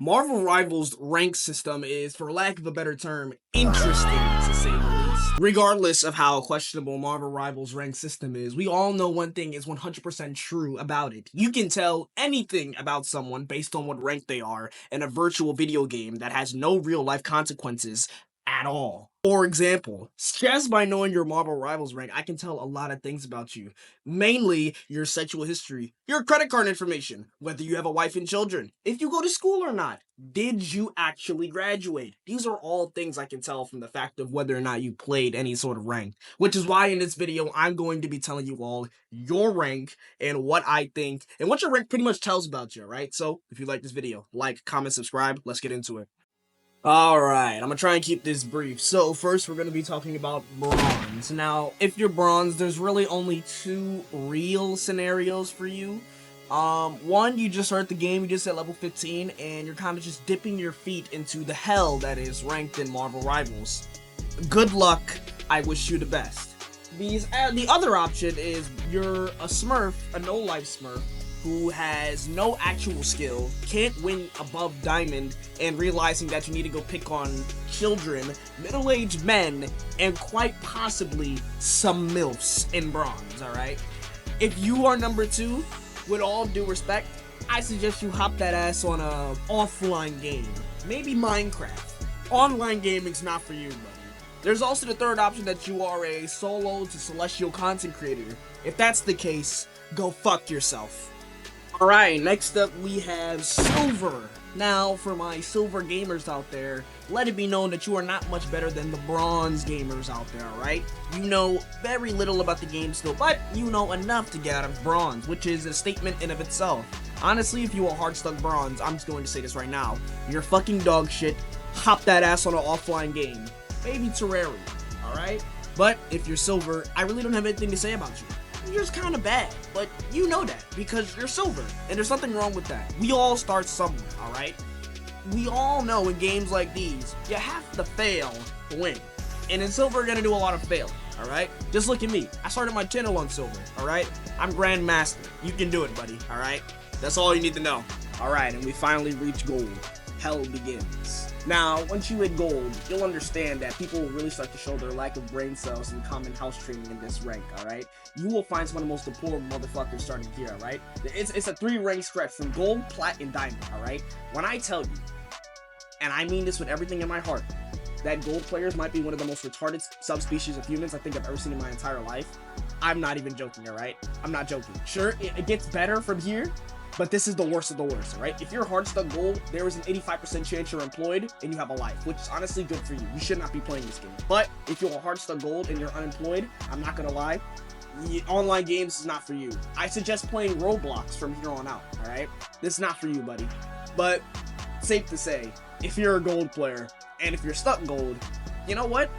Marvel Rivals rank system is, for lack of a better term, interesting to say the least. Regardless of how questionable Marvel Rivals rank system is, we all know one thing is 100% true about it. You can tell anything about someone based on what rank they are in a virtual video game that has no real life consequences at all. For example, just by knowing your Marvel Rivals rank, I can tell a lot of things about you. Mainly your sexual history, your credit card information, whether you have a wife and children, if you go to school or not, did you actually graduate? These are all things I can tell from the fact of whether or not you played any sort of rank, which is why in this video I'm going to be telling you all your rank and what I think and what your rank pretty much tells about you, right? So if you like this video, like, comment, subscribe, let's get into it. Alright, I'm gonna try and keep this brief. So first we're gonna be talking about bronze. Now, if you're bronze, there's really only two real scenarios for you. One, you just start the game, you just at level 15, and you're kind of just dipping your feet into the hell that is ranked in Marvel Rivals. Good luck, I wish you the best. The other option is you're a smurf, a no-life smurf, who has no actual skill, can't win above diamond, and realizing that you need to go pick on children, middle-aged men, and quite possibly some MILFs in bronze, alright? If you are number two, with all due respect, I suggest you hop that ass on a offline game. Maybe Minecraft. Online gaming's not for you, buddy. There's also the third option that you are a solo to celestial content creator. If that's the case, go fuck yourself. Alright, next up we have silver. Now, for my silver gamers out there, let it be known that you are not much better than the bronze gamers out there, alright? You know very little about the game still, but you know enough to get out of bronze, which is a statement in of itself. Honestly, if you are hard stuck bronze, I'm just going to say this right now. You're fucking dog shit. Hop that ass on an offline game. Maybe Terraria, alright? But if you're silver, I really don't have anything to say about you. You're just kind of bad, but you know that because you're silver, and there's nothing wrong with that. We all start somewhere, alright? We all know in games like these, you have to fail to win. And in silver, you're gonna do a lot of failing, alright? Just look at me. I started my channel on silver, alright? I'm Grandmaster. You can do it, buddy, alright? That's all you need to know. Alright, and we finally reach gold. Hell begins. Now, once you hit gold, you'll understand that people will really start to show their lack of brain cells and common house training in this rank, alright? You will find some of the most deplorable motherfuckers starting here, alright? It's a 3-rank stretch from gold, plat, and diamond, alright? When I tell you, and I mean this with everything in my heart, that gold players might be one of the most retarded subspecies of humans I think I've ever seen in my entire life, I'm not even joking, alright? I'm not joking. Sure, it gets better from here, but this is the worst of the worst, right? If you're hard stuck gold, there is an 85% chance you're employed and you have a life, which is honestly good for you. You should not be playing this game. But if you're hard stuck gold and you're unemployed, I'm not gonna lie, online games is not for you. I suggest playing Roblox from here on out, alright? This is not for you, buddy. But safe to say, if you're a gold player and if you're stuck gold, you know what?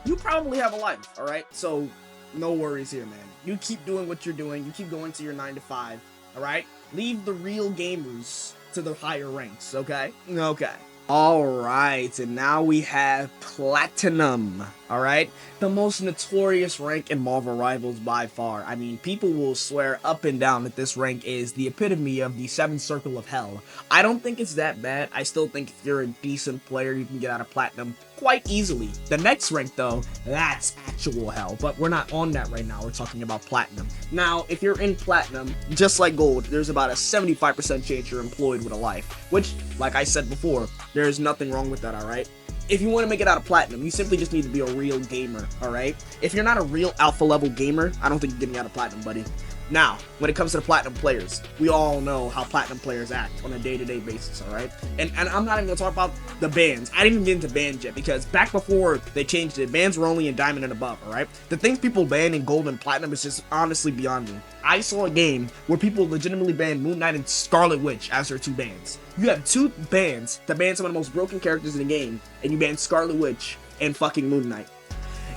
You probably have a life, alright? So no worries here, man. You keep doing what you're doing. You keep going to your 9 to 5, alright? Leave the real gamers to the higher ranks, okay? Okay. Alright, and now we have Platinum, alright? The most notorious rank in Marvel Rivals by far. I mean, people will swear up and down that this rank is the epitome of the 7th circle of hell. I don't think it's that bad. I still think if you're a decent player, you can get out of Platinum quite easily. The next rank, though, that's actual hell, but we're not on that right now. We're talking about Platinum. Now, if you're in Platinum, just like Gold, there's about a 75% chance you're employed with a life, which, like I said before, there's nothing wrong with that, alright? If you want to make it out of Platinum, you simply just need to be a real gamer, alright? If you're not a real alpha level gamer, I don't think you're getting out of Platinum, buddy. Now, when it comes to the Platinum players, we all know how Platinum players act on a day-to-day basis, alright? And I'm not even going to talk about the bans. I didn't even get into bans yet, because back before they changed it, bans were only in Diamond and above, alright? The things people ban in Gold and Platinum is just honestly beyond me. I saw a game where people legitimately banned Moon Knight and Scarlet Witch as their 2 bans. You have 2 bans to ban some of the most broken characters in the game, and you ban Scarlet Witch and fucking Moon Knight.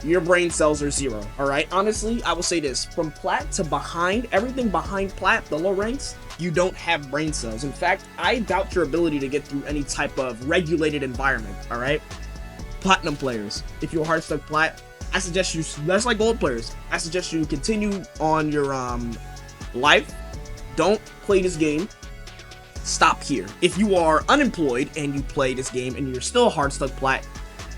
Your brain cells are 0, alright? Honestly, I will say this, from Plat to behind, everything behind Plat, the low ranks, you don't have brain cells. In fact, I doubt your ability to get through any type of regulated environment, alright? Platinum players, if you're hard stuck Plat, I suggest you, that's like Gold players, I suggest you continue on your life, don't play this game, stop here. If you are unemployed and you play this game and you're still hard stuck plat,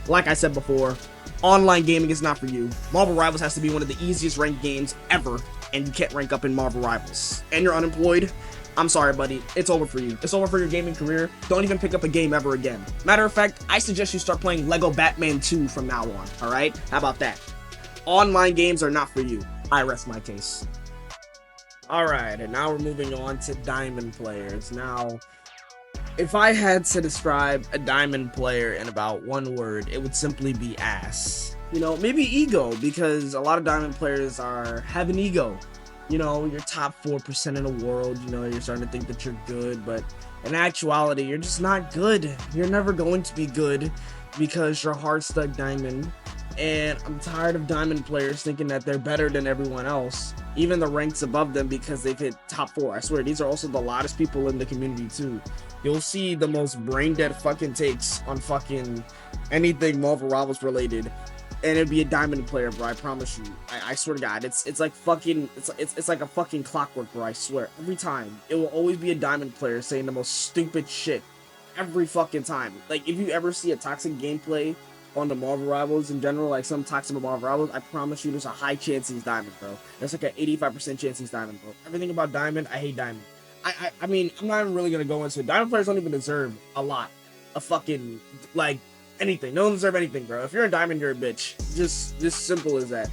like I said before, online gaming is not for you. Marvel Rivals has to be one of the easiest ranked games ever, and you can't rank up in Marvel Rivals. And you're unemployed, I'm sorry, buddy. It's over for you. It's over for your gaming career. Don't even pick up a game ever again. Matter of fact, I suggest you start playing Lego Batman 2 from now on, alright? How about that? Online games are not for you. I rest my case. Alright, and now we're moving on to diamond players. Now, if I had to describe a diamond player in about one word, it would simply be ass. You know, maybe ego, because a lot of diamond players have an ego. You know, you're top 4% in the world, you know, you're starting to think that you're good, but in actuality, you're just not good. You're never going to be good because you're hard stuck diamond. And I'm tired of diamond players thinking that they're better than everyone else, even the ranks above them, because they've hit top 4. I swear, these are also the loudest people in the community too. You'll see the most brain dead fucking takes on fucking anything Marvel Rivals related, and it'd be a diamond player, bro. I promise you. I swear to God, it's like fucking, it's like a fucking clockwork, bro. I swear, every time it will always be a diamond player saying the most stupid shit every fucking time. Like, if you ever see a toxic gameplay on the Marvel Rivals in general, like some toxic Marvel Rivals, I promise you there's a high chance he's diamond, bro. There's like an 85% chance he's diamond, bro. Everything about diamond, I hate diamond. I mean, I'm not even really gonna go into it. Diamond players don't even deserve a lot of fucking, like, anything. No one deserves anything, bro. If you're a diamond, you're a bitch. Just simple as that.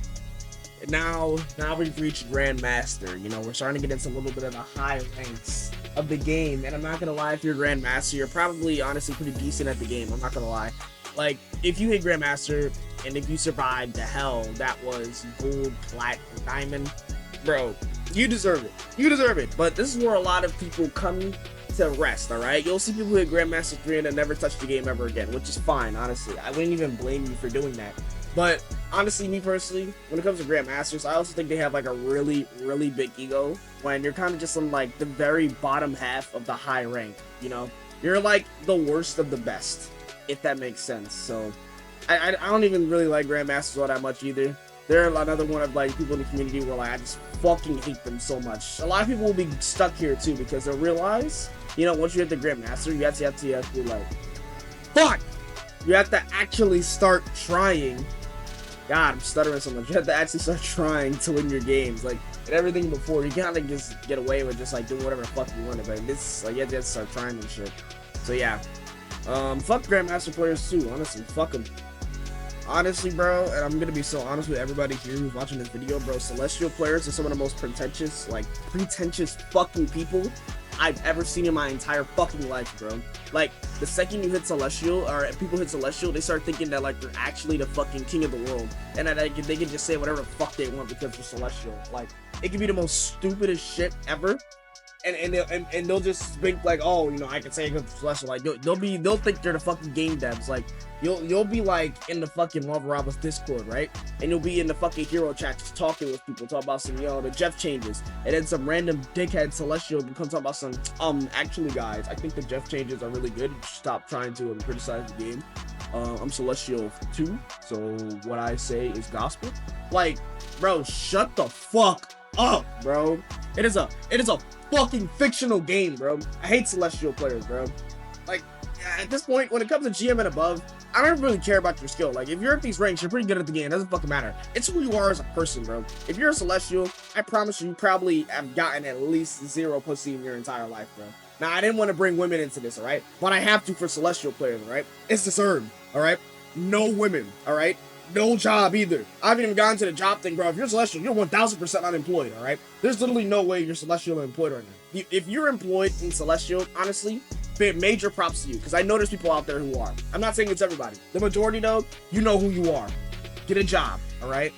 Now we've reached Grandmaster. You know, we're starting to get into a little bit of the high ranks of the game. And I'm not gonna lie, if you're Grandmaster, you're probably honestly pretty decent at the game. I'm not gonna lie. Like, if you hit Grandmaster and if you survived the hell that was gold, plat, and diamond, bro, you deserve it. You deserve it. But this is where a lot of people come to rest, alright? You'll see people who hit Grandmaster 3 and never touch the game ever again, which is fine, honestly. I wouldn't even blame you for doing that. But honestly, me personally, when it comes to Grandmasters, I also think they have like a really, really big ego when you're kind of just on like the very bottom half of the high rank, you know? You're like the worst of the best, if that makes sense. So I don't even really like Grandmasters all that much either. They're another one of like people in the community where like I just fucking hate them so much. A lot of people will be stuck here too because they'll realize, you know, once you hit the Grandmaster, you have to like, fuck! You have to actually start trying. God, I'm stuttering so much. You have to actually start trying to win your games. Like, and everything before, you can't like just get away with just like doing whatever the fuck you want. But this, like, you have to start trying and shit. So yeah, fuck Grandmaster players too. Honestly, fuck them. Honestly, bro, and I'm gonna be so honest with everybody here who's watching this video, bro. Celestial players are some of the most pretentious fucking people I've ever seen in my entire fucking life, bro. Like, the second you hit Celestial, or people hit Celestial, they start thinking that, like, they're actually the fucking king of the world. And that they can just say whatever the fuck they want because they're Celestial. Like, it can be the most stupidest shit ever. And they'll just think like, oh, you know, I can say it Celestial. Like, they'll think they're the fucking game devs. Like, you'll be like in the fucking Marvel Rivals Discord, right? And you'll be in the fucking hero chat just talking with people, talk about some, the Jeff changes, and then some random dickhead Celestial can come talk about some, actually guys, I think the Jeff changes are really good. Stop trying to criticize the game. I'm Celestial too, so what I say is gospel. Like, bro, shut the fuck up, bro. It is a fucking fictional game, bro. I hate Celestial players, bro. Like, at this point, when it comes to GM and above, I don't really care about your skill. Like, if you're at these ranks, you're pretty good at the game. It doesn't fucking matter. It's who you are as a person, bro. If you're a Celestial, I promise you probably have gotten at least 0 pussy in your entire life, bro. Now, I didn't want to bring women into this, alright? But I have to for Celestial players, alright? It's deserved, alright? No women, alright? No job either. I haven't even gotten to the job thing, bro. If you're Celestial, you're 1000% unemployed, alright? There's literally no way you're Celestial unemployed right now. If you're employed in Celestial, honestly, major props to you, because I know there's people out there who are. I'm not saying it's everybody. The majority, though, you know who you are. Get a job, alright?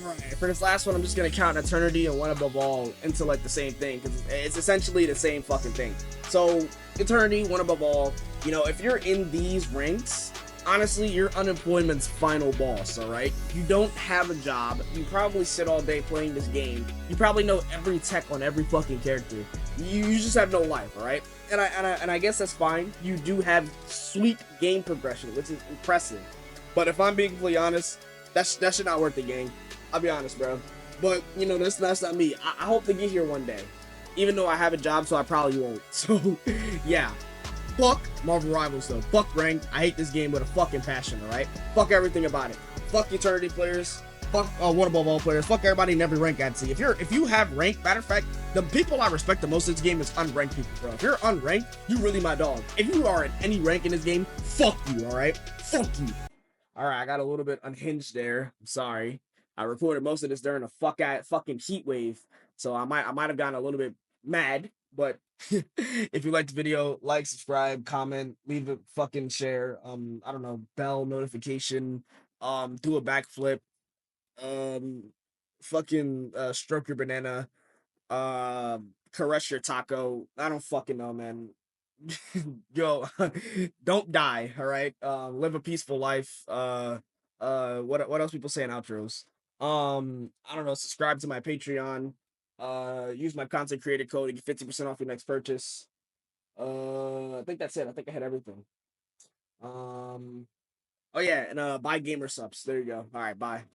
Alright, for this last one, I'm just gonna count Eternity and One Above All into, like, the same thing, because it's essentially the same fucking thing. So, Eternity, One Above All, you know, if you're in these ranks, honestly, you're unemployment's final boss, alright? You don't have a job, you probably sit all day playing this game, you probably know every tech on every fucking character, you just have no life, alright? And I guess that's fine. You do have sweet game progression, which is impressive. But if I'm being completely honest, that shit not worth the game. I'll be honest, bro. But, you know, that's not me. I hope to get here one day. even though I have a job, so I probably won't. So, yeah. Fuck Marvel Rivals though. Fuck ranked. I hate this game with a fucking passion, alright? Fuck everything about it. Fuck Eternity players. Fuck One Above All players. Fuck everybody in every rank I'd see. If you have rank, matter of fact, the people I respect the most in this game is unranked people, bro. If you're unranked, you really my dog. If you are at any rank in this game, fuck you, alright? Fuck you. Alright, I got a little bit unhinged there. I'm sorry. I recorded most of this during a fucking heat wave. So I might have gotten a little bit mad, but if you liked the video, like, subscribe, comment, leave a fucking share. I don't know, bell notification, do a backflip, um, fucking stroke your banana, caress your taco. I don't fucking know, man. Yo, don't die, all right? Live a peaceful life. What else people say in outros? I don't know, subscribe to my Patreon. Use my content creator code to get 50% off your next purchase. I think that's it. I think I had everything. Oh yeah, and buy gamer subs. There you go. All right, bye.